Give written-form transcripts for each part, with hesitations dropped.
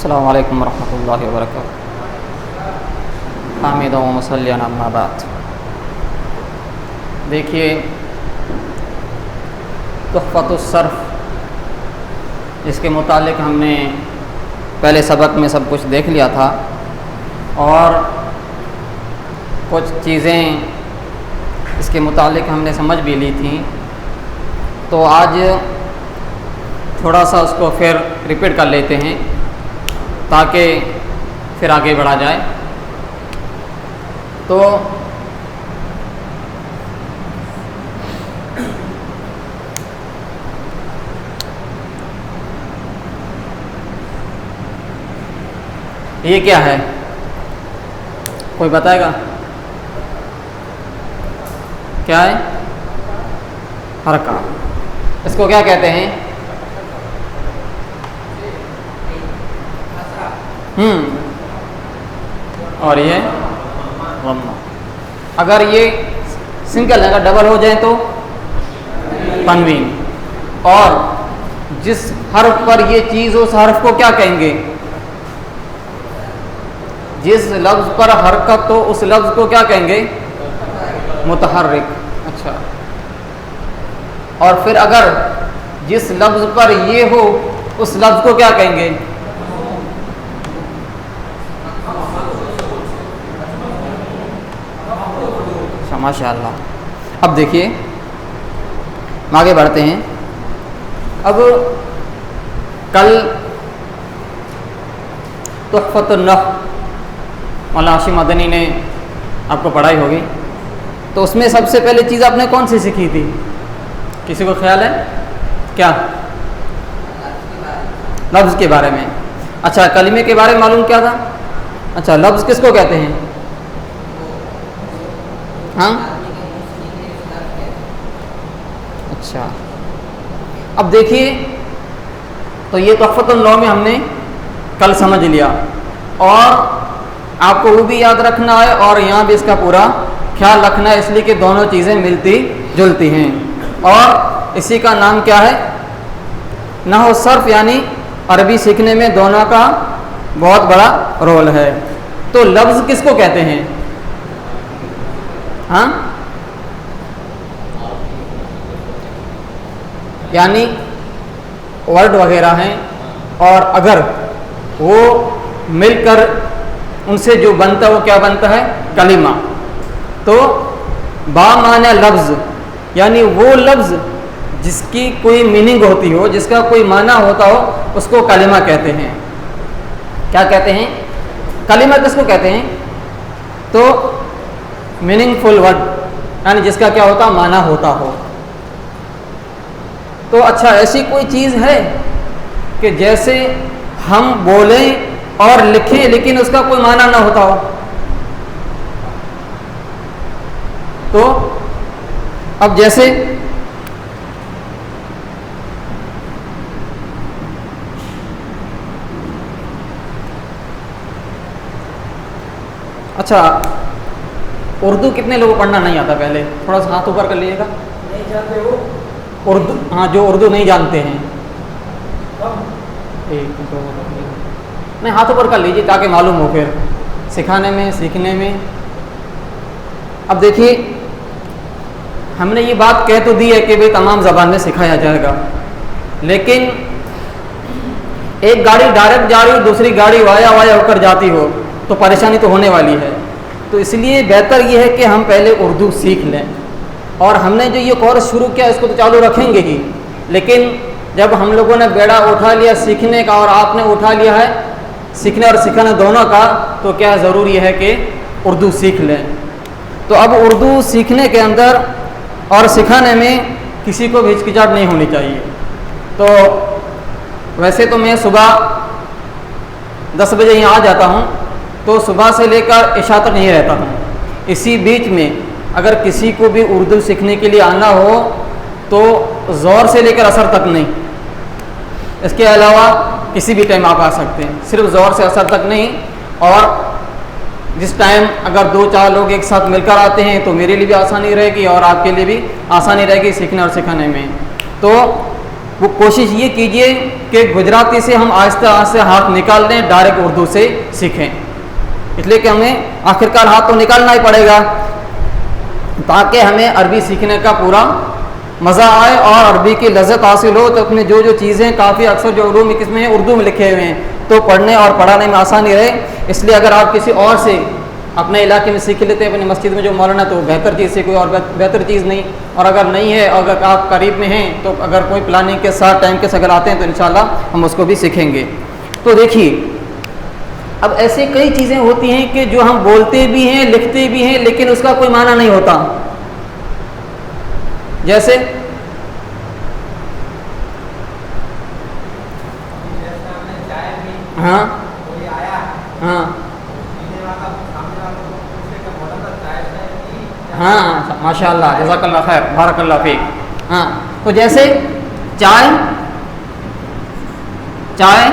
السلام علیکم ورحمۃ اللہ وبرکاتہ۔ حامد و مصلیٰ اما بعد۔ دیکھیے تحفۃ الصرف، اس کے متعلق ہم نے پہلے سبق میں سب کچھ دیکھ لیا تھا اور کچھ چیزیں اس کے متعلق ہم نے سمجھ بھی لی تھیں، تو آج تھوڑا سا اس کو پھر ریپیٹ کر لیتے ہیں تاکہ پھر آگے بڑھا جائے۔ تو یہ کیا ہے، کوئی بتائے گا کیا ہے؟ حرکہ۔ اس کو کیا کہتے ہیں؟ اور یہ ضمہ۔ اگر یہ سنگل ہے، اگر ڈبل ہو جائے تو تنوین۔ اور جس حرف پر یہ چیز ہو اس حرف کو کیا کہیں گے؟ جس لفظ پر حرکت ہو اس لفظ کو کیا کہیں گے؟ متحرک۔ اچھا، اور پھر اگر جس لفظ پر یہ ہو اس لفظ کو کیا کہیں گے؟ ماشاء اللہ۔ اب دیکھیے ہم آگے بڑھتے ہیں۔ اب کل تحفۃ النحو مولانا ہاشم مدنی نے آپ کو پڑھائی ہوگی، تو اس میں سب سے پہلے چیز آپ نے کون سی سیکھی تھی؟ کسی کو خیال ہے کیا؟ لفظ کے بارے میں۔ اچھا، کلمے کے بارے میں معلوم کیا تھا؟ اچھا، لفظ کس کو کہتے ہیں؟ ہاں، اچھا۔ اب دیکھیے، تو یہ تحفۃ النحو میں ہم نے کل سمجھ لیا، اور آپ کو وہ بھی یاد رکھنا ہے اور یہاں بھی اس کا پورا خیال رکھنا ہے، اس لیے کہ دونوں چیزیں ملتی جلتی ہیں، اور اسی کا نام کیا ہے؟ نحو صرف، یعنی عربی سیکھنے میں دونوں کا بہت بڑا رول ہے۔ تو لفظ کس کو کہتے ہیں؟ ہاں، یعنی ورڈ وغیرہ ہیں، اور اگر وہ مل کر ان سے جو بنتا ہے وہ کیا بنتا ہے؟ کلمہ۔ تو با معنی لفظ، یعنی وہ لفظ جس کی کوئی میننگ ہوتی ہو، جس کا کوئی معنی ہوتا ہو، اس کو کلمہ کہتے ہیں۔ کیا کہتے ہیں؟ کلمہ کس کو کہتے ہیں؟ تو میننگ فل ورڈ، یعنی جس کا کیا ہوتا؟ معنی ہوتا ہو۔ تو اچھا، ایسی کوئی چیز ہے کہ جیسے ہم بولیں اور لکھیں لیکن اس کا کوئی معنی نہ ہوتا ہو؟ تو اب جیسے اچھا، اردو کتنے لوگوں کو پڑھنا نہیں آتا؟ پہلے تھوڑا سا ہاتھ اوپر کر لیجیے گا۔ نہیں جانتے ہو اردو؟ ہاں، جو اردو نہیں جانتے ہیں، نہیں، ہاتھ اوپر کر لیجیے تاکہ معلوم ہو پھر سکھانے میں سیکھنے میں۔ اب دیکھیے، ہم نے یہ بات کہہ تو دی ہے کہ بھئی تمام زبان میں سکھایا جائے گا، لیکن ایک گاڑی ڈائریکٹ جا رہی ہو، دوسری گاڑی وایا ہو کر جاتی ہو تو پریشانی تو ہونے والی ہے۔ تو اس لیے بہتر یہ ہے کہ ہم پہلے اردو سیکھ لیں، اور ہم نے جو یہ کورس شروع کیا اس کو تو چالو رکھیں گے ہی، لیکن جب ہم لوگوں نے بیڑا اٹھا لیا سیکھنے کا اور آپ نے اٹھا لیا ہے سیکھنے اور سکھانے دونوں کا، تو کیا ضروری ہے کہ اردو سیکھ لیں۔ تو اب اردو سیکھنے کے اندر اور سکھانے میں کسی کو بھی ہچکچاہٹ نہیں ہونی چاہیے۔ تو ویسے تو میں صبح 10 بجے یہاں آ جاتا ہوں، تو صبح سے لے کر عشاء تک نہیں رہتا ہوں۔ اسی بیچ میں اگر کسی کو بھی اردو سیکھنے کے لیے آنا ہو تو زور سے لے کر عصر تک نہیں، اس کے علاوہ کسی بھی ٹائم آپ آ سکتے ہیں، صرف زور سے عصر تک نہیں۔ اور جس ٹائم اگر 2-4 لوگ ایک ساتھ مل کر آتے ہیں تو میرے لیے بھی آسانی رہے گی اور آپ کے لیے بھی آسانی رہے گی سیکھنے اور سکھانے میں۔ تو وہ کوشش یہ کیجئے کہ گجراتی سے ہم آہستہ آہستہ ہاتھ نکال دیں، ڈائریکٹ اردو سے سیکھیں، اس لیے کہ ہمیں آخرکار ہاتھ تو نکالنا ہی پڑے گا تاکہ ہمیں عربی سیکھنے کا پورا مزہ آئے اور عربی کی لذت حاصل ہو، تو اپنے جو چیزیں کافی اکثر جو علوم کس میں ہیں اردو میں لکھے ہوئے ہیں تو پڑھنے اور پڑھانے میں آسانی رہے. اس لیے اگر آپ کسی اور سے اپنے علاقے میں سیکھ لیتے ہیں اپنی مسجد میں جو مولانا تو بہتر چیز سے کوئی اور بہتر چیز نہیں، اور اگر نہیں ہے اور اگر آپ قریب میں ہیں تو اگر کوئی پلاننگ کے ساتھ ٹائم کے ساتھ اگر آتے ہیں تو انشاءاللہ ہم اس کو بھی سیکھیں گے. تو دیکھیے اب ایسے کئی چیزیں ہوتی ہیں کہ جو ہم بولتے بھی ہیں لکھتے بھی ہیں لیکن اس کا کوئی معنی نہیں ہوتا. جیسے ہاں ہاں ہاں ماشاء اللہ، جزاک اللہ خیر، بارک اللہ فیک. ہاں تو جیسے چائے، چائے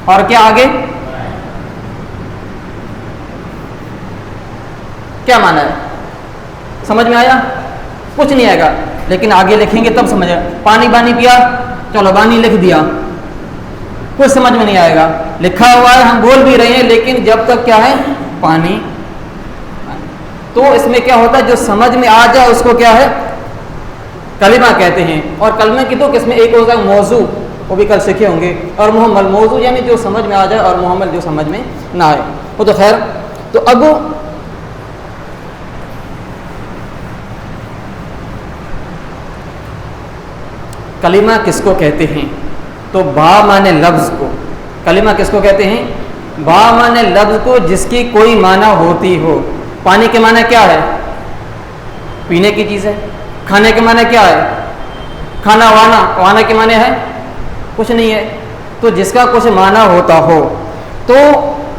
اور کیا آگے کیا معنی ہے؟ سمجھ میں آیا؟ کچھ نہیں آئے گا لیکن آگے لکھیں گے تب سمجھ آئے. پانی بانی پیا، چلو بانی لکھ دیا، کچھ سمجھ میں نہیں آئے گا. لکھا ہوا ہے ہم بول بھی رہے ہیں لیکن جب تک کیا ہے پانی. تو اس میں کیا ہوتا ہے جو سمجھ میں آ جائے اس کو کیا ہے کلمہ کہتے ہیں. اور کلمہ کی تو قسمیں، ایک ہوتا ہے موضوع، وہ بھی کل سیکھے ہوں گے، اور محمل. موضوع یعنی جو سمجھ میں آ جائے اور محمل جو سمجھ میں نہ آئے. وہ تو خیر. تو اب کلمہ کس کو کہتے ہیں؟ تو با معنی لفظ کو. کلمہ کس کو کہتے ہیں؟ با معنی لفظ کو جس کی کوئی معنی ہوتی ہو. پانی کے معنی کیا ہے؟ پینے کی چیز ہے. کھانے کے معنی کیا ہے؟ کھانا وانا. وانا کے معنی ہے کچھ نہیں ہے. تو جس کا کچھ معنی ہوتا ہو. تو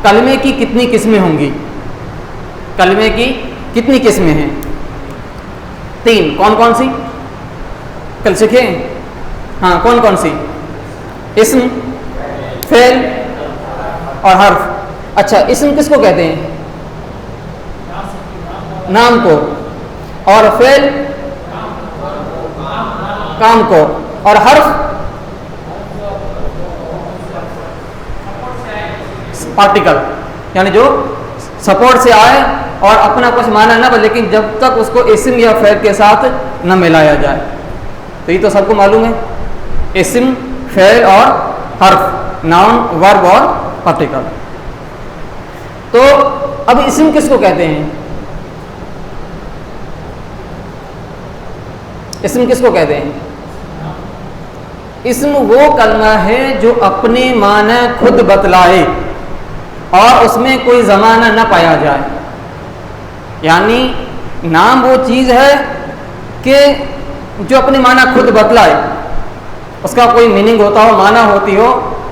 کلمے کی کتنی قسمیں ہوں گی؟ کلمے کی کتنی قسمیں ہیں؟ 3. کون کون سی؟ کل سیکھیں. ہاں کون کون سی؟ اسم، فعل اور حرف. اچھا اسم کس کو کہتے ہیں؟ نام کو. اور فعل کام کو. اور حرف پارٹیکل یعنی جو سپورٹ سے آئے اور اپنا کچھ معنی نہ بنے لیکن جب تک اس کو اسم یا فعل کے ساتھ نہ ملایا جائے. تو یہ تو سب کو معلوم ہے، اسم، فعل اور حرف، ناؤن، ورب اور پارٹیکل. تو اب اسم کس کو کہتے ہیں؟ اسم کس کو کہتے ہیں؟ اسم وہ کلمہ ہے جو اپنے معنی خود بتلائے اور اس میں کوئی زمانہ نہ پایا جائے. یعنی نام وہ چیز ہے کہ جو اپنے معنی خود بتلائے، اس کا کوئی میننگ ہوتا ہو، معنی ہوتی ہو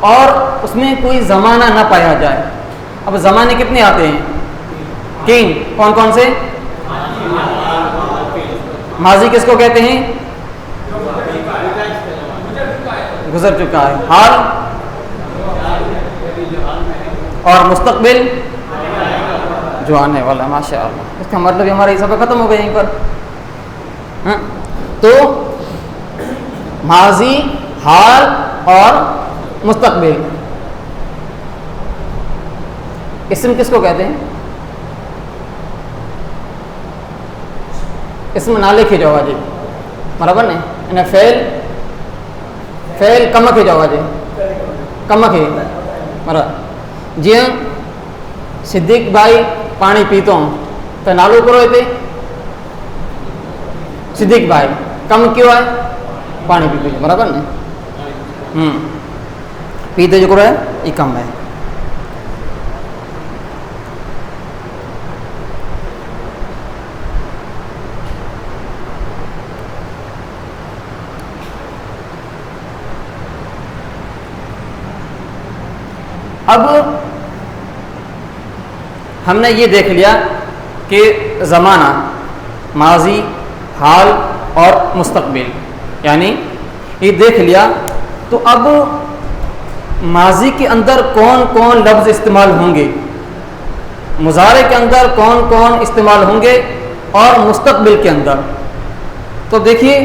اور اس میں کوئی زمانہ نہ پایا جائے. اب زمانے کتنے آتے ہیں؟ 3. کون کون سے؟ ماضی کس کو کہتے ہیں؟ گزر چکا ہے. حال اور مستقبل جو آنے والا. ماشاء اللہ، اس کا مطلب ہمارا یہ سبق ختم ہو گیا یہیں پر. ہاں تو ماضی، حال اور مستقبل. اسم کس کو کہتے ہیں؟ اسم نہ لکھے جاؤ جی برابر نہیں. یعنی فعل کمک ہی جاؤ جی کمک ہی برابر. جی ہاں صدیق بھائی پانی پیتا ہوں تو نالو کرو تے صدیق بھائی کم کیوں ہے؟ پانی پی پیتے برابر نہیں. پیتے جو کرو ہے یہ کم ہے. اب ہم نے یہ دیکھ لیا کہ زمانہ، ماضی، حال اور مستقبل یعنی یہ دیکھ لیا. تو اب ماضی کے اندر کون کون لفظ استعمال ہوں گے، مضارع کے اندر کون کون استعمال ہوں گے اور مستقبل کے اندر. تو دیکھیے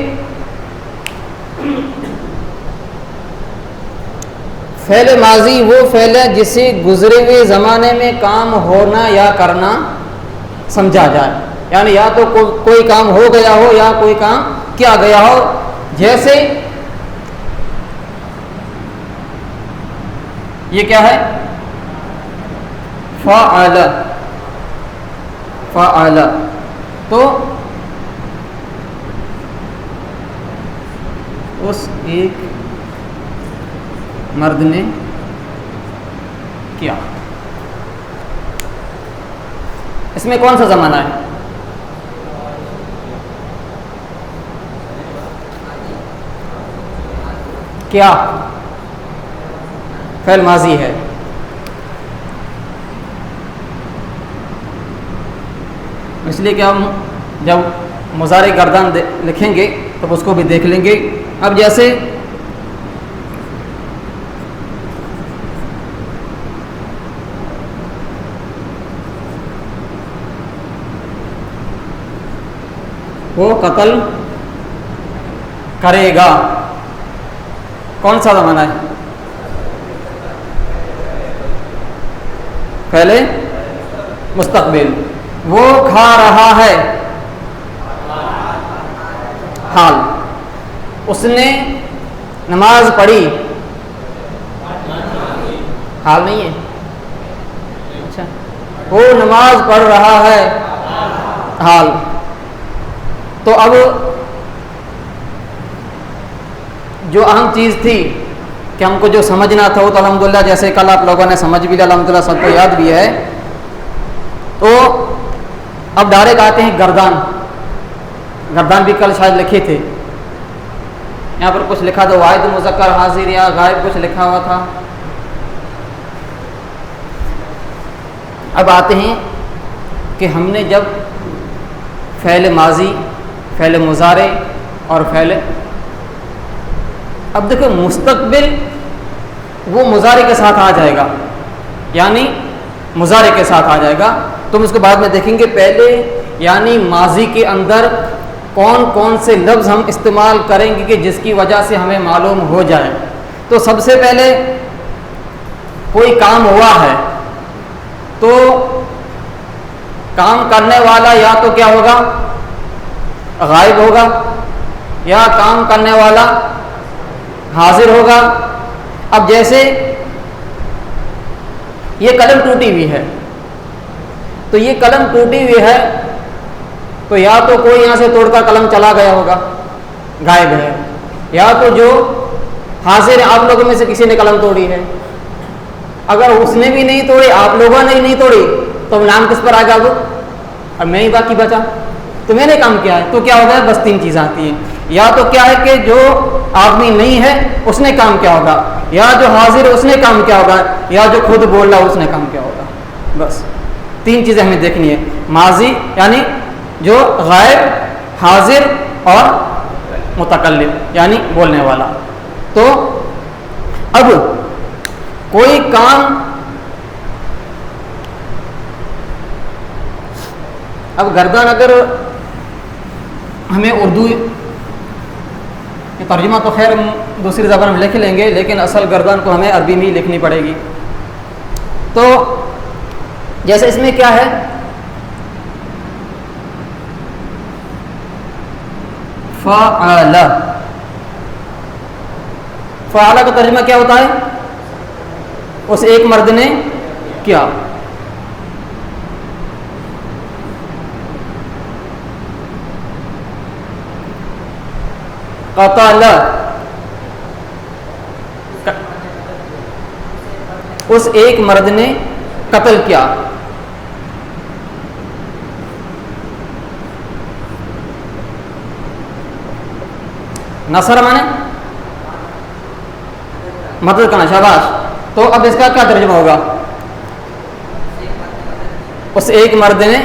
فعل ماضی وہ فعل ہے جسے گزرے ہوئے زمانے میں کام ہونا یا کرنا سمجھا جائے، یعنی یا تو کوئی کام ہو گیا ہو یا کوئی کام کیا گیا ہو. جیسے یہ کیا ہے؟ فعل. فعل تو اس ایک مرد نے کیا. اس میں کون سا زمانہ ہے؟ کیا فعل ماضی ہے. اس لیے کہ ہم جب مضارع گردان لکھیں گے تو اس کو بھی دیکھ لیں گے. اب جیسے وہ قتل کرے گا، کون سا زمانہ ہے؟ پہلے مستقبل. وہ کھا رہا ہے، حال. اس نے نماز پڑھی، حال نہیں ہے. اچھا، وہ نماز پڑھ رہا ہے، حال. تو اب جو اہم چیز تھی کہ ہم کو جو سمجھنا تھا وہ تو الحمدللہ جیسے کل آپ لوگوں نے سمجھ بھی لیا، الحمدللہ سب کو یاد بھی ہے. تو اب ڈائریکٹ آتے ہیں گردان. گردان بھی کل شاید لکھے تھے. یہاں پر کچھ لکھا تھا واحد مذکر حاضر یا غائب، کچھ لکھا ہوا تھا. اب آتے ہیں کہ ہم نے جب فعل ماضی، فعل مضارع اور فعل، اب دیکھو مستقبل وہ مضارع کے ساتھ آ جائے گا، یعنی مضارع کے ساتھ آ جائے گا. تم اس کو بعد میں دیکھیں گے. پہلے یعنی ماضی کے اندر کون کون سے لفظ ہم استعمال کریں گے کہ جس کی وجہ سے ہمیں معلوم ہو جائے. تو سب سے پہلے کوئی کام ہوا ہے تو کام کرنے والا یا تو کیا ہوگا؟ غائب ہوگا، یا کام کرنے والا حاضر ہوگا. اب جیسے یہ قلم ٹوٹی ہوئی ہے، تو یہ قلم ٹوٹی ہوئی ہے تو یا تو کوئی یہاں سے توڑ کر قلم چلا گیا ہوگا، غائب ہے، یا تو جو حاضر ہے آپ لوگوں میں سے کسی نے قلم توڑی ہے. اگر اس نے بھی نہیں توڑی، آپ لوگوں نے نہیں توڑی، تو نام کس پر آ گیا؟ وہ اور میں ہی باقی بچا، تو میں نے کام کیا ہے. تو کیا ہوگا؟ بس تین چیزیں آتی ہیں. یا تو کیا ہے کہ جو آدمی نہیں ہے اس نے کام کیا ہوگا، یا جو حاضر ہے اس نے کام کیا ہوگا، یا جو خود بول رہا اس نے کام کیا ہوگا. بس تین چیزیں ہمیں دیکھنی ہے. ماضی یعنی جو غائب، حاضر اور متکلم یعنی بولنے والا. تو اب کوئی کام، اب گردان اگر ہمیں اردو یہ ترجمہ تو خیر دوسری زبان میں لکھ لیں گے، لیکن اصل گردان کو ہمیں عربی میں ہی لکھنی پڑے گی. تو جیسے اس میں کیا ہے؟ فعل. فعل کا ترجمہ کیا ہوتا ہے؟ اس ایک مرد نے کیا. قتل، اس ایک مرد نے قتل کیا. نصر مانے مدد کرنا، شاباش. تو اب اس کا کیا ترجمہ ہوگا؟ اس ایک مرد نے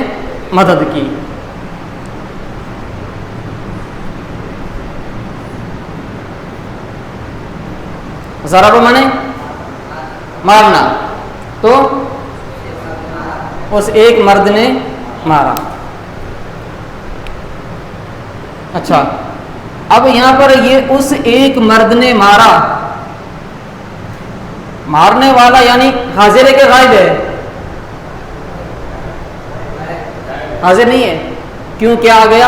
مدد کی. ضرب مانے مارنا، تو اس ایک مرد نے مارا. اچھا، اب یہاں پر یہ اس ایک مرد نے مارا، مارنے والا یعنی حاضر ہے کہ غائب ہے؟ حاضر نہیں ہے. کیوں کیا آ گیا؟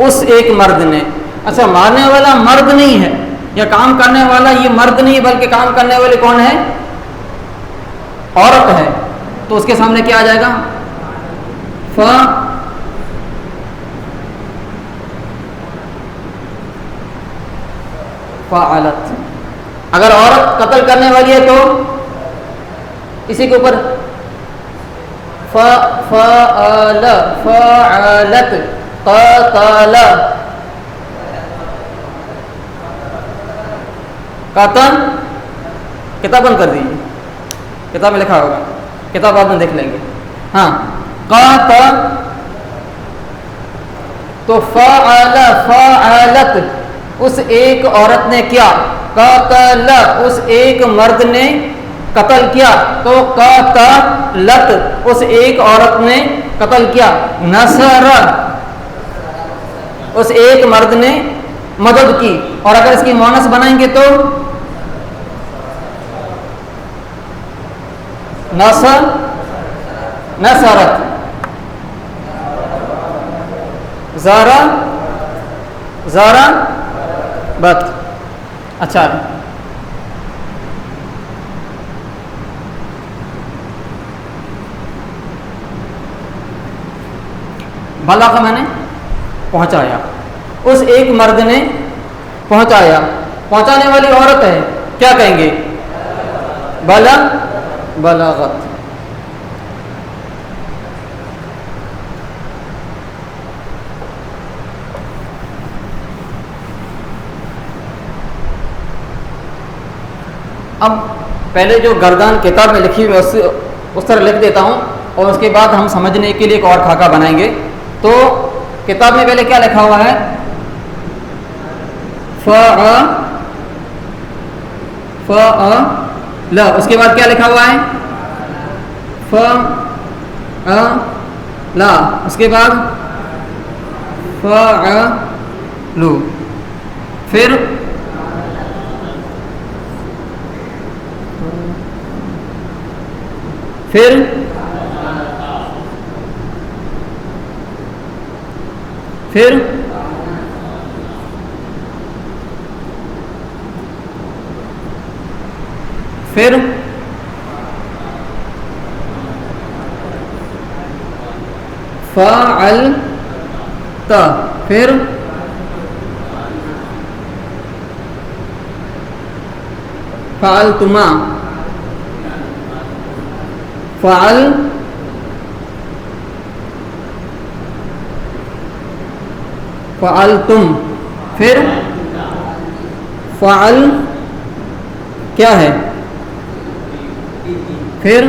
اس ایک مرد نے. اچھا مارنے والا مرد نہیں ہے یا کام کرنے والا یہ مرد نہیں بلکہ کام کرنے والے کون ہے؟ عورت ہے. تو اس کے سامنے کیا آ جائے گا؟ فعلت. اگر عورت قتل کرنے والی ہے تو اسی کے اوپر فعلت قتل. قتل کتاب بند کر دیجیے, کتاب میں لکھا ہوگا, کتاب آپ میں دیکھ لیں گے. ہاں قتل تو فعلت اس ایک عورت نے کیا, قتل اس ایک مرد نے قتل کیا, تو قتلت اس ایک عورت نے قتل کیا. نصر اس ایک مرد نے مدد کی. اور اگر اس کی مؤنث بنائیں گے تو نصرت. زارا بت. اچھا بلا کا میں نے پہنچایا, اس ایک مرد نے پہنچایا. پہنچانے والی عورت ہے, کیا کہیں گے؟ بلاغت. اب پہلے جو گردان کتاب میں لکھی ہوئی اس طرح لکھ دیتا ہوں, اور اس کے بعد ہم سمجھنے کے لیے ایک اور خاکہ بنائیں گے. تو کتاب میں پہلے کیا لکھا ہوا ہے؟ فعل. اس کے بعد کیا لکھا ہوا ہے؟ فعل. اس کے بعد فعل. پھر فعلت. پھر فعلتما. فعلتم. پھر فعل کیا ہے؟ پھر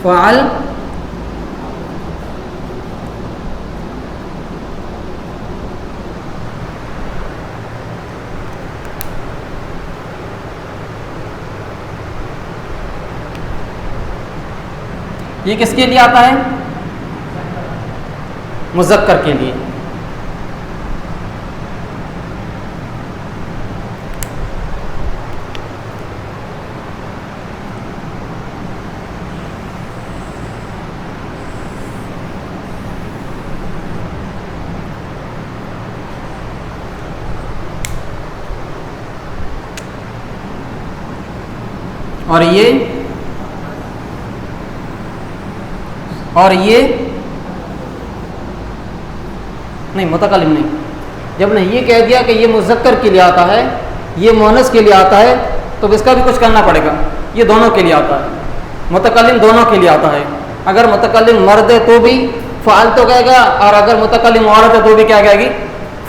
فعل یہ کس کے لیے آتا ہے؟ مذکر کے لیے. اور یہ نہیں متکلم نہیں. جب نے یہ کہہ دیا کہ یہ مذکر کے لیے آتا ہے, یہ مؤنث کے لیے آتا ہے, تو اس کا بھی کچھ کرنا پڑے گا. یہ دونوں کے لیے آتا ہے, متکلم دونوں کے لیے آتا ہے. اگر متکلم مرد ہے تو بھی فعل تو کہے گا, اور اگر متکلم عورت ہے تو بھی کیا کہے گی؟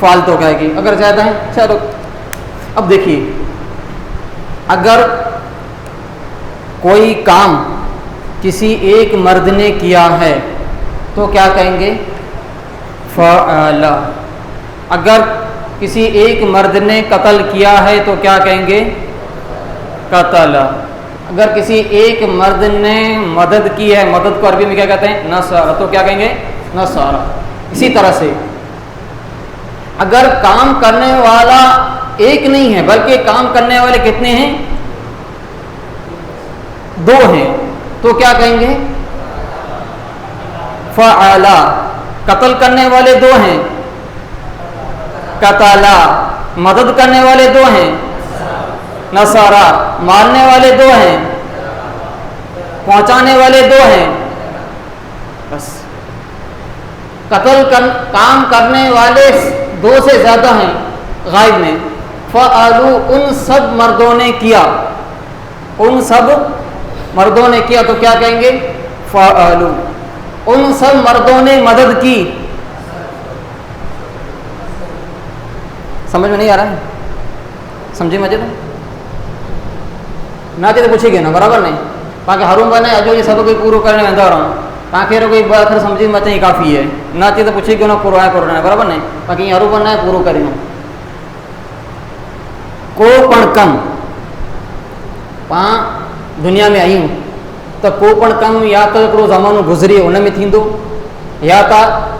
فعل تو کہے گی. اگر زیادہ ہے چلو. اب دیکھیے, اگر کوئی کام کسی ایک مرد نے کیا ہے تو کیا کہیں گے؟ فعل. اگر کسی ایک مرد نے قتل کیا ہے تو کیا کہیں گے؟ قتل. اگر کسی ایک مرد نے مدد کی ہے، مدد کو عربی میں کیا کہتے ہیں؟ نصر. تو کیا کہیں گے؟ نصر. اسی طرح سے اگر کام کرنے والا ایک نہیں ہے بلکہ کام کرنے والے کتنے ہیں؟ دو ہیں، تو کیا کہیں گے؟ فعل. قتل کرنے والے دو ہیں، قتلا. مدد کرنے والے دو ہیں، نصارا. مارنے والے دو ہیں، پہنچانے والے دو ہیں. بس قتل کام کرنے والے دو سے زیادہ ہیں غائب میں. فعلوا. ان سب مردوں نے کیا، ان سب مردوں نے کیا، تو کیا کہیں گے؟ فعلوا. ان سب مردوں نے مدد کی. سمجھ میں نہیں آ رہا ہے؟ سمجھے مجھے تو میں تو پوچھے گی نا برابر نہیں تاکہ ہروں بنے اجو یہ سب کوئی پورو کرنے میں اندر رہا تاکہ کوئی بات سمجھی میں چاہیے کافی ہے نہ چاہیے تو پوچھے گی نا پورا ہے کرنا ہے برابر نہیں باقی یہ ہروں بننا ہے پورو کریں کو پن کم پاں دنیا میں آئی ہوں تو کو پن کم یا تو ہکڑو زمانو گزری ان میں تھیندو یا تا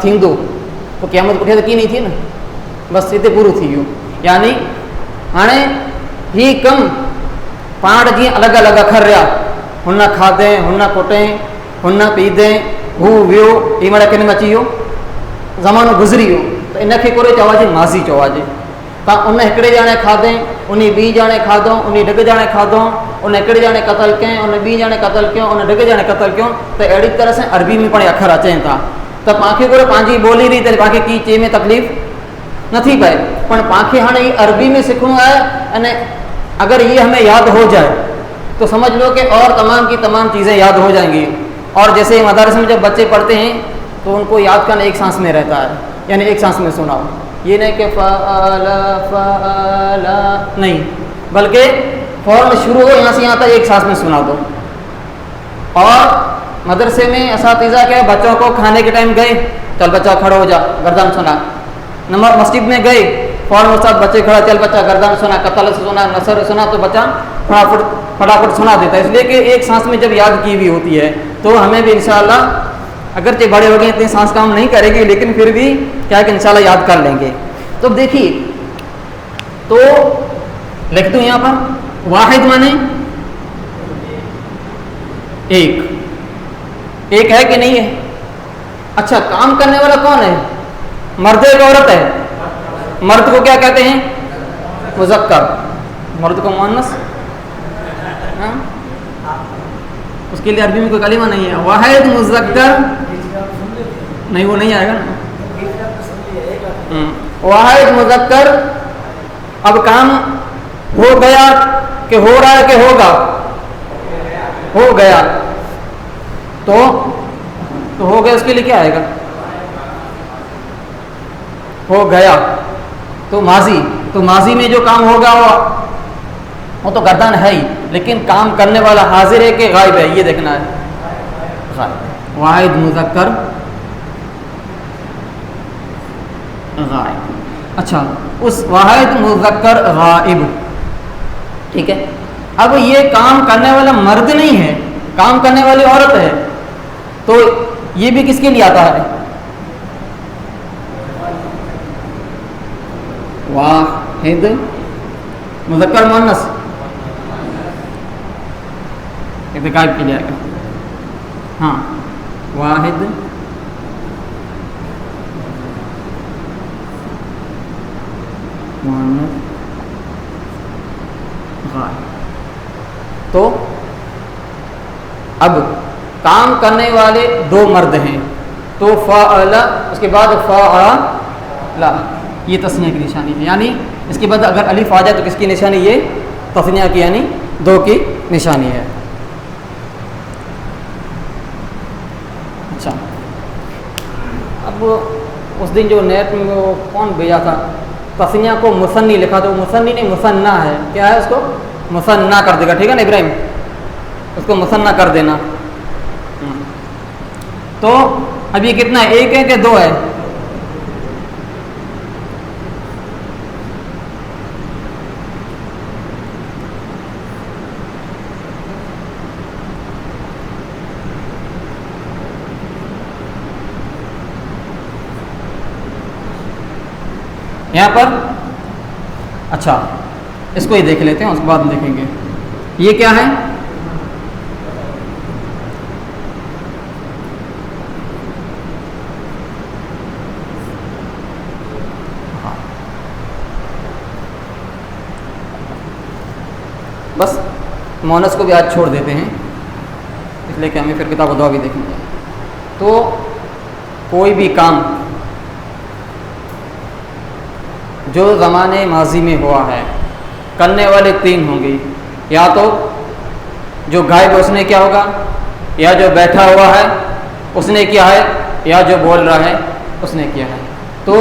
تھیندو تو قیامت پٹھے تو کی نہیں تھی نا بس ہتے پورو تھی گیو یعنی ہانے ہی کم پاڑ جی الگ الگ اکھر رہا ہن کھادیں ہن کٹیں ہن پیدیں ہو ویو یہ مڑا کن میں اچی ویو زمانو گزری ویو تو ان کے کوئی چواجے ماضی چواجے تا ان ہکڑے جانے کھادیں انہیں بی جانے کھادوں انہیں ڈگ جانے کھادوں ان ہکڑے جانے قتل کیں ان بی جانے قتل کیوں ان ڈگ جانے قتل کیوں تو اڑی طرح سے عربی میں پڑے اکھر اچیں تھا تو پانکھے کو پانچی بولی رہی تو پانکھے کی چے میں تکلیف نہ تھی پائے پر پانکھے ہاں یہ عربی میں سکھنو ہے ان اگر یہ ہمیں یاد ہو جائے تو سمجھ لو کہ اور تمام کی تمام چیزیں یاد ہو جائیں گی اور جیسے مدارس میں جب بچے پڑھتے ہیں تو ان کو یاد کرنا ایک سانس میں رہتا ہے یعنی ایک سانس میں سناؤ یہ نہیں کہ فعلا فعلا نہیں بلکہ فوراً شروع ہو یہاں سے یہاں تک ایک سانس میں سنا دو اور مدرسے میں اساتذہ کے بچوں کو کھانے کے ٹائم گئے چل بچہ کھڑا ہو جا گردان سنا نماز مسجد میں گئے فوراً استاد بچے کھڑا چل بچہ گردان سنا قتل سنا نصر سنا تو بچہ فٹافٹ سنا دیتا ہے اس لیے کہ ایک سانس میں جب یاد کی ہوئی ہوتی ہے تو ہمیں بھی انشاءاللہ اگرچہ بڑے ہو گئے اتنی سانس کام نہیں کرے گی لیکن پھر بھی کیا کہ انشاءاللہ یاد کر لیں گے تو دیکھیے تو لکھ دوں یہاں پر واحد مانے ایک ہے کہ نہیں ہے اچھا کام کرنے والا کون ہے مرد ایک عورت ہے مرد کو کیا کہتے ہیں مذکر مرد کو مؤنث اس کے لیے عربی میں کوئی کلمہ نہیں ہے واحد مذکر نہیں وہ نہیں آئے گا نا واحد مذکر اب کام ہو گیا کہ ہو رہا ہے کہ ہوگا ہو گیا تو ہو گیا اس کے لیے کیا آئے گا ہو گیا تو ماضی میں جو کام ہوگا وہ تو گردان ہے ہی لیکن کام کرنے والا حاضر ہے کہ غائب ہے یہ دیکھنا ہے غائب واحد مذکر غائب اچھا اس واحد مذکر غائب ٹھیک ہے اب یہ کام کرنے والا مرد نہیں ہے کام کرنے والی عورت ہے تو یہ بھی کس کے لیے آتا ہے واحد مذکر مؤنث غائب کے لیے آئے گا ہاں واحد مؤنث غائب تو اب کام کرنے والے دو مرد ہیں تو فعل اس کے بعد فعل یہ تسنیہ کی نشانی ہے یعنی اس کے بعد اگر الف آ جائے تو کس کی نشانی یہ تسنیہ کی یعنی دو کی نشانی ہے اچھا اب اس دن جو نیٹ میں وہ کون بھیجا تھا تسنیہ کو مثنی لکھا تو مثنی نہیں مثنیٰ ہے کیا ہے اس کو مثنیٰ کر دے گا ٹھیک ہے نا ابراہیم اس کو مثنیٰ کر دینا تو اب یہ کتنا ہے، ایک ہے کہ دو ہے؟ یہاں پر اچھا اس کو ہی دیکھ لیتے ہیں، اس کے بعد دیکھیں گے یہ کیا ہے۔ بس مونس کو بھی آج چھوڑ دیتے ہیں، اس لیے کہ ہمیں پھر کتاب و دعا بھی دیکھیں گے۔ تو کوئی بھی کام جو زمانے ماضی میں ہوا ہے، کرنے والے تین ہوں گے، یا تو جو غائب ہے اس نے کیا ہوگا، یا جو بیٹھا ہوا ہے اس نے کیا ہے، یا جو بول رہا ہے اس نے کیا ہے۔ تو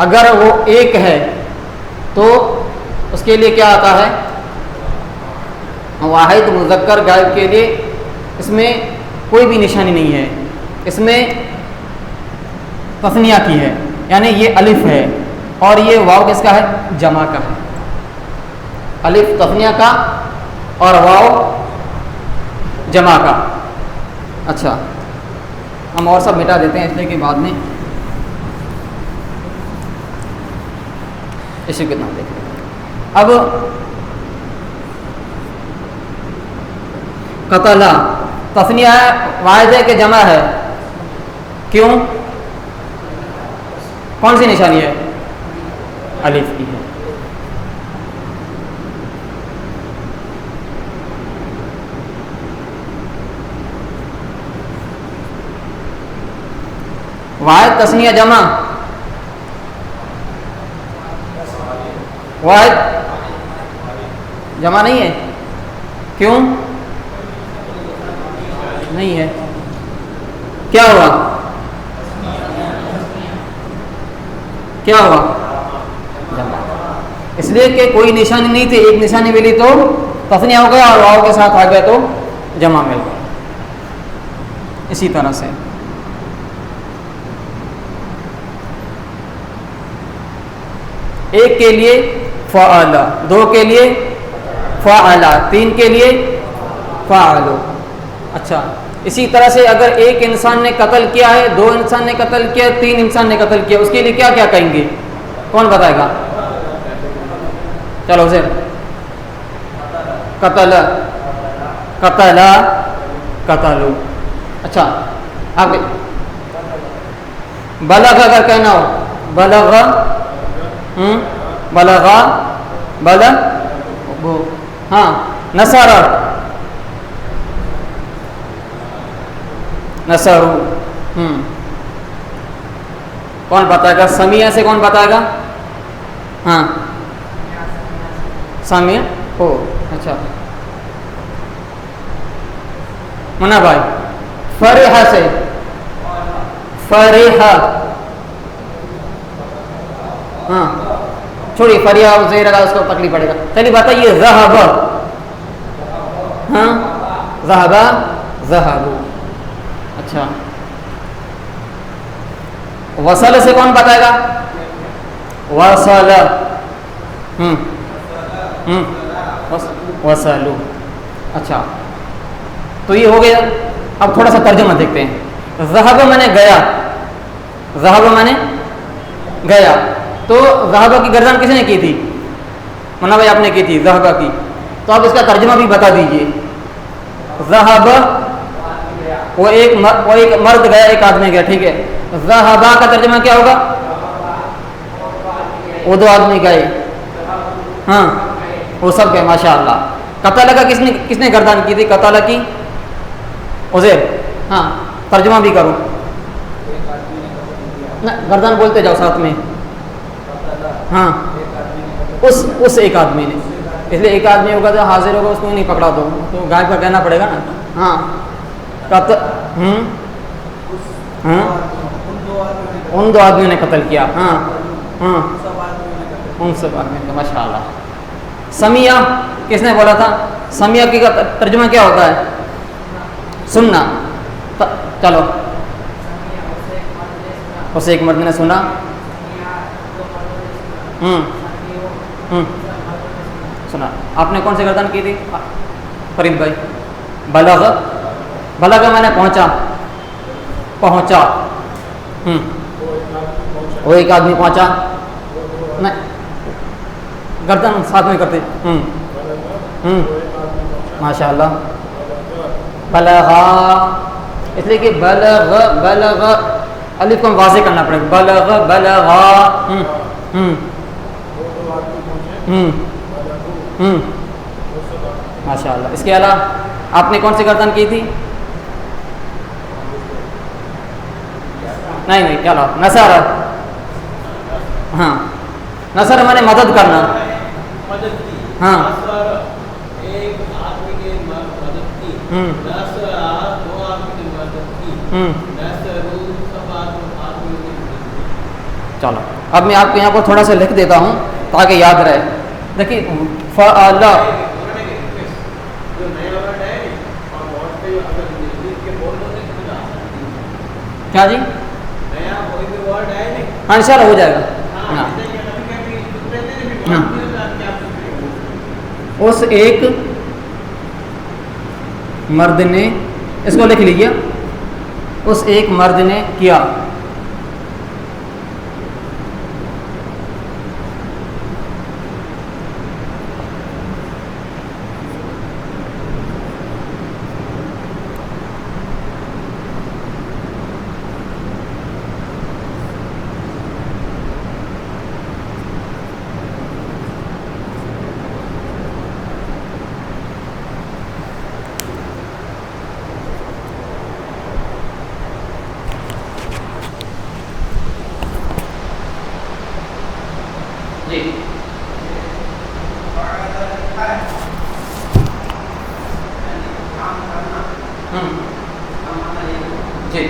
اگر وہ ایک ہے تو اس کے لیے کیا آتا ہے، واحد مذکر غائب کے لیے اس میں کوئی بھی نشانی نہیں ہے، اس میں تثنیہ کی ہے، یعنی یہ الف ہے اور یہ واو کس کا ہے، جمع کا ہے۔ الف تثنیہ کا اور واو جمع کا۔ اچھا ہم اور سب مٹا دیتے ہیں اس لیے کہ بعد میں اسی کو نام دیکھیں۔ اب قتلا تثنیہ ہے، واحد ہے کہ جمع ہے؟ کیوں؟ کون سی نشانی ہے؟ الف کی ہے۔ واحد تثنیہ جمع، واحد جمع نہیں ہے، کیوں نہیں ہے؟ کیا ہوا، کیا ہوا، جمع، اس لیے کہ کوئی نشانی نہیں تھی، ایک نشانی ملی تو تثنیہ ہو گیا اور واو کے ساتھ آ گیا تو جمع مل گیا۔ اسی طرح سے ایک کے لیے فعل، دو کے لیے فعل، تین کے لیے فعل۔ اچھا اسی طرح سے اگر ایک انسان نے قتل کیا ہے، دو انسان نے قتل کیا، تین انسان نے قتل کیا، اس کے لیے کیا کیا کہیں گے، کون بتائے گا؟ چلو زیر قتل، قتل، قتلو۔ اچھا آگے بلغ اگر کہنا ہو، بلغ، بلغا، بلغ، ہاں نصر، نصرو۔ کون بتائے گا؟ سمیہ سے کون بتائے گا؟ ہاں سمیہ ہو۔ اچھا منا بھائی فرح سے، فرح، ہاں چھوڑی فریا زیر لگا اس کو تکلیف پڑے گا۔ چلیے بتائیے ذہب، ہاں ذہب، ذہبو۔ اچھا وصل سے کون بتائے گا؟ وصل، وصلو۔ اچھا تو یہ ہو گیا۔ اب تھوڑا سا ترجمہ دیکھتے ہیں۔ ذہب میں نے گیا، ذہب میں نے گیا، تو ذہب کی گردان کس نے کی تھی؟ منا بھائی آپ نے کی تھی ذہب کی، تو آپ اس کا ترجمہ بھی بتا دیجئے۔ ذہب وہ ایک مرد گیا، ایک آدمی گیا، ٹھیک ہے۔ ذہبا کا ترجمہ کیا ہوگا؟ وہ دو آدمی گئے، ہاں وہ سب گئے، ماشاء اللہ۔ قتل کا کس نے گردان کی تھی؟ قتل کی عزیر، ہاں ترجمہ بھی کرو نہ، گردان بولتے جاؤ ساتھ میں، ہاں اس ایک آدمی نے، اس لیے ایک آدمی ہوگا جو حاضر ہوگا اس کو نہیں پکڑا دو، تو غائب کا کہنا پڑے گا نا۔ ہاں ان دو آدمیوں نے قتل کیا، ہاں ہاں ان سب آدمیوں کا، ماشاء اللہ۔ سمیہ کس نے بولا تھا؟ سمیہ کی ترجمہ کیا ہوتا ہے؟ سننا۔ چلو اس ایک مرد نے سنا. سنا. آپ نے کون سی گردن کی تھی فرید بھائی؟ بلغ. بلغ میں نے پہنچا. پہنچا. وہ ایک آدمی پہنچا. نہیں, گردن ساتھ میں کرتے. ماشاء اللہ. بلغا, اس لیے کہ بلغ بلغ الف کو واضح کرنا پڑے گا. بلغ بلغا. ماشاء اللہ. اس کے علاوہ آپ نے کون سی گردن کی تھی؟ نہیں کیا لا نصر. ہاں نصر میں نے مدد کرنا. ہاں چلو اب میں آپ کو یہاں پر تھوڑا سا لکھ دیتا ہوں تاکہ یاد رہے. دیکھیے فعل. کیا جی؟ ہاں ان شاء اللہ ہو جائے گا. ہاں اس ایک مرد نے, اس کو لکھ لیجیے, اس ایک مرد نے کیا. جی جی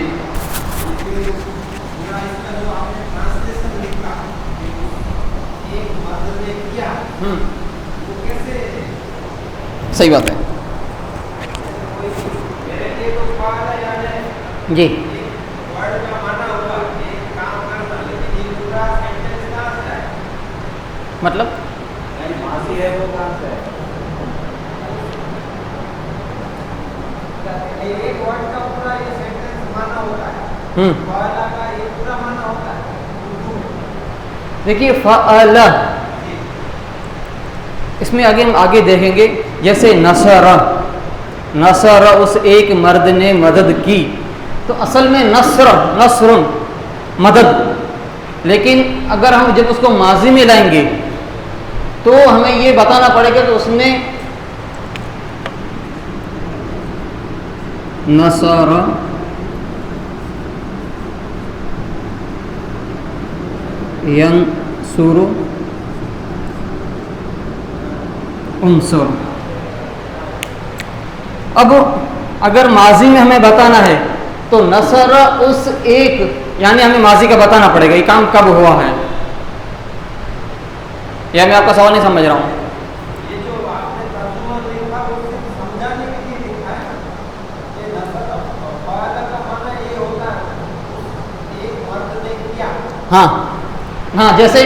صحیح بات ہے. جی مطلب دیکھیے فعل, اس میں آگے ہم آگے دیکھیں گے. جیسے نصر, نصر اس ایک مرد نے مدد کی, تو اصل میں نصر نصر مدد, لیکن اگر ہم جب اس کو ماضی میں لائیں گے تو ہمیں یہ بتانا پڑے گا کہ اس نے نصر ینصر انصر. اب اگر ماضی میں ہمیں بتانا ہے تو نصر اس ایک, یعنی ہمیں ماضی کا بتانا پڑے گا یہ کام کب ہوا ہے. یا میں آپ کا سوال نہیں سمجھ رہا ہوں. ہاں ہاں جیسے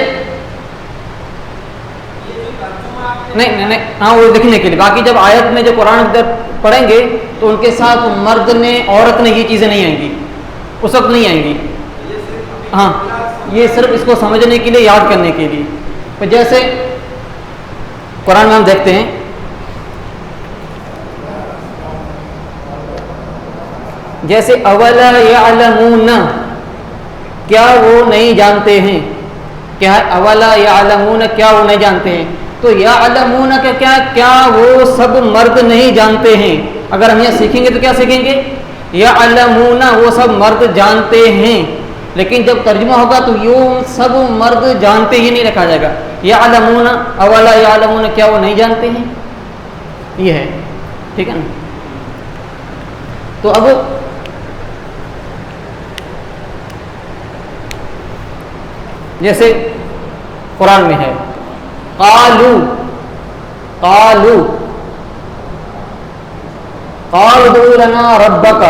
نہیں ہاں وہ لکھنے کے لیے. باقی جب آیت میں جو قرآن پڑھیں گے تو ان کے ساتھ مرد نے عورت نے یہ چیزیں نہیں آئیں گی, اس وقت نہیں آئیں گی. ہاں یہ صرف اس کو سمجھنے کے لیے, یاد کرنے کے لیے. تو جیسے قرآن میں ہم دیکھتے ہیں جیسے اولا یعلمون, کیا وہ نہیں جانتے ہیں. کیا اولا یعلمون, کیا وہ نہیں جانتے ہیں. تو یعلمون کا کیا وہ سب مرد نہیں جانتے ہیں. اگر ہم یہ سیکھیں گے تو کیا سیکھیں گے؟ یعلمون وہ سب مرد جانتے ہیں. لیکن جب ترجمہ ہوگا تو یوں سب مرد جانتے ہی نہیں رکھا جائے گا. یعلمون اولا یعلمون, کیا وہ نہیں جانتے ہیں, یہ ہے. ٹھیک ہے نا. تو اب جیسے قرآن میں ہے قالو قالو قالوا ادع لنا ربک,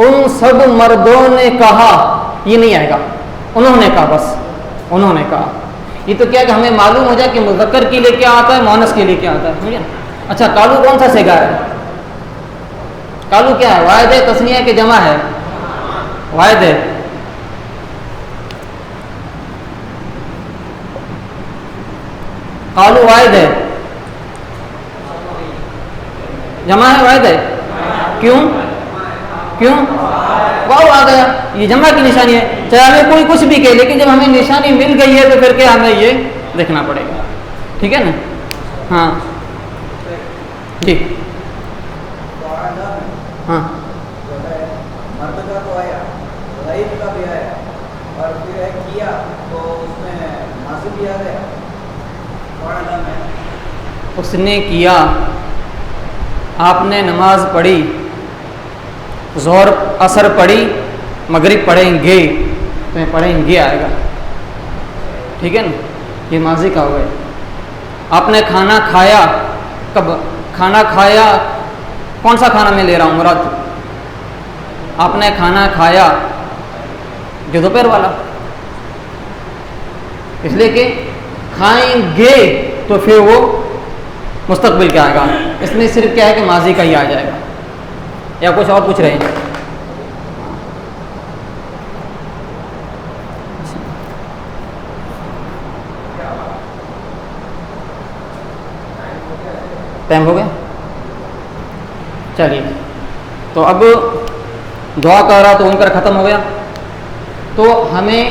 ان سب مردوں نے کہا، یہ نہیں آئے گا، انہوں نے کہا، بس انہوں نے کہا. یہ تو کیا کہ ہمیں معلوم ہو جائے کہ مذکر کے لیے کیا آتا ہے، مؤنث کے لیے کیا آتا ہے. سمجھے؟ اچھا قالو کون سا صیغہ ہے؟ قالو کیا ہے؟ واحد ہے، تثنیہ کہ جمع ہے؟ واحد ہے. قالو واحد ہے، جمع ہے، واحد ہے. کیوں؟ کیوں؟ واو آ گیا، یہ جمع کی نشانی ہے. چاہے ہمیں کوئی کچھ بھی کہے، لیکن جب ہمیں نشانی مل گئی ہے تو پھر کیا ہمیں یہ دیکھنا پڑے گا. ٹھیک ہے نا؟ ہاں جی ہاں مرد کا تو آیا، غریب کا بھی آیا، اور پھر ایک کیا تو اس میں ماضی بھی آ گیا. اس نے کیا، آپ نے نماز پڑھی، ظہر عصر پڑھی، مغرب پڑھیں گے، تو پڑھیں گے آئے گا. ٹھیک ہے نا؟ یہ ماضی کا ہو گیا. آپ نے کھانا کھایا، کب کھانا کھایا؟ کون سا کھانا میں لے رہا ہوں مراد؟ آپ نے کھانا کھایا جو دوپہر والا، اس لیے کہ کھائیں گے تو پھر وہ مستقبل کیا آئے گا. اس میں صرف کیا ہے کہ ماضی کا ہی آ جائے گا. یا کچھ اور پوچھ رہے ہیں؟ ٹائم ہو گیا؟ چلیے، تو اب دعا کر رہا تو ان کر ختم ہو گیا. تو ہمیں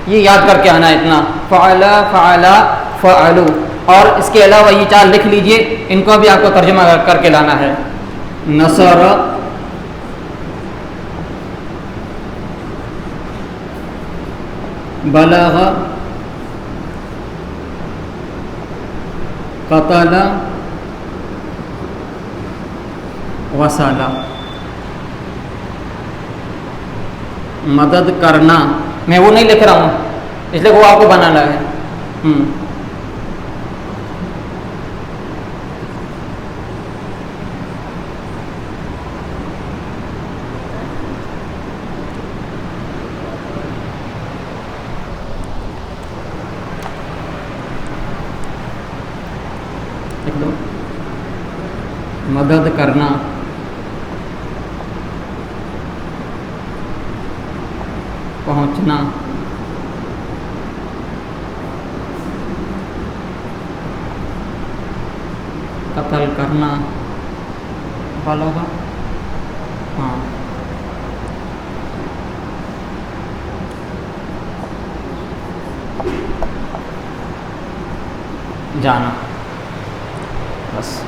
یہ یاد کر کے آنا ہے اتنا، فعل فعل فعلو، اور اس کے علاوہ یہ چار لکھ لیجئے، ان کو بھی آپ کو ترجمہ کر کے لانا ہے. نصر، بلغ، قتل، وصل. مدد کرنا، میں وہ نہیں لکھ رہا ہوں اس لیے وہ آپ کو بنانا ہے. مدد کرنا، پہنچنا، قتل کرنا، بلغ، ہاں جانا، بس.